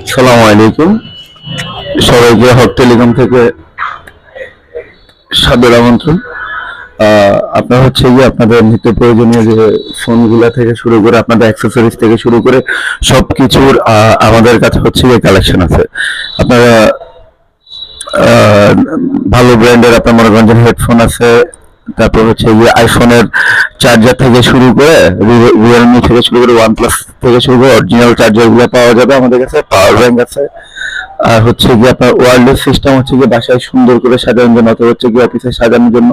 আসসালামু আলাইকুম, সবাইকে হক টেলিকম থেকে সাদর আমন্ত্রণ। আপনার হচ্ছে গিয়ে আপনাদের নিত্য প্রয়োজনীয় যে ফোনগুলা থেকে শুরু করে আপনাদের অ্যাক্সেসরিজ থেকে শুরু করে সবকিছুর আমাদের কাছে হচ্ছে গিয়ে কালেকশন আছে। আপনারা ভালো ব্র্যান্ডের আপনার মনে করেন যে হেডফোন আছে, তারপর হচ্ছে গিয়ে আইফোনের চার্জার থেকে শুরু করে রিয়েলমি থেকে শুরু করে ওয়ানপ্লাস থেকে শুরু করে অরিজিনাল চার্জার গুলো পাওয়া যাবে আমাদের কাছে। পাওয়ার ব্যাংক আছে, আর হচ্ছে গিয়ে আপনার ওয়্যারলেস সিস্টেম হচ্ছে গিয়ে বাসায় সুন্দর করে সাজানোর জন্য অথবা হচ্ছে গিয়ে অফিসে সাজানোর জন্য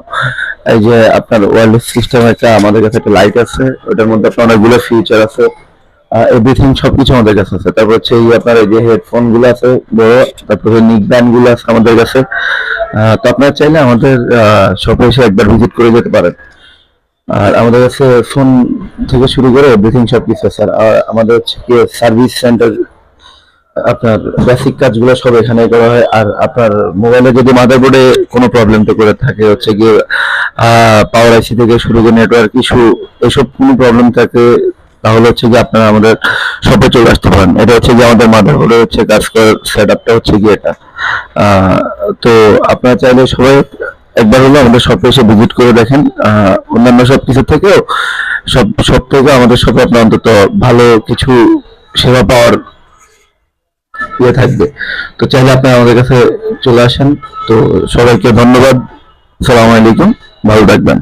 এই যে আপনার ওয়্যারলেস সিস্টেম একটা আমাদের কাছে একটা লাইট আছে, ওটার মধ্যে আপনার অনেকগুলো ফিচার আছে, এভরিথিং সবকিছু আমাদের কাছে আছে। তারপর হচ্ছে এই আপনার এই যে হেডফোন গুলো আছে বড়, তারপরে নিক ব্যান্ড গুলো আছে আমাদের কাছে। তো আপনারা চাইলে আমাদের শপে এসে একবার ভিজিট করে যেতে পারেন। আর আমাদের কাছে ফোন থেকে শুরু করে এভরিথিং সবকিছু আছে। আর আমাদের হচ্ছে কি সার্ভিস সেন্টার, আপনার বেসিক কাজগুলো সব এখানে করা হয়। আর আপনার মোবাইলে যদি মাদারবোর্ডে কোনো প্রবলেম তো করে থাকে, হচ্ছে গিয়ে পাওয়ার আইসি থেকে শুরু করে নেটওয়ার্ক ইস্যু, এসব কোনো প্রবলেম থাকে, তাহলে হচ্ছে গিয়ে আপনারা আমাদের শপে চলে আসতে পারেন। এটা হচ্ছে গিয়ে আমাদের মাদারবোর্ডে হচ্ছে কাজ করার সেট আপটা হচ্ছে গিয়ে এটা। তো আপনারা চাইলে সবাই একবার হলো আমাদের শপে এসে ভিজিট করে দেখেন। অন্যান্য সব কিছু থেকেও সব থেকে আমাদের শপে আপনার অন্তত ভালো কিছু সেবা পাওয়ার ইয়ে থাকবে। তো চাইলে আপনারা আমাদের কাছে চলে আসেন। তো সবাইকে ধন্যবাদ, আসসালামু আলাইকুম, ভালো থাকবেন।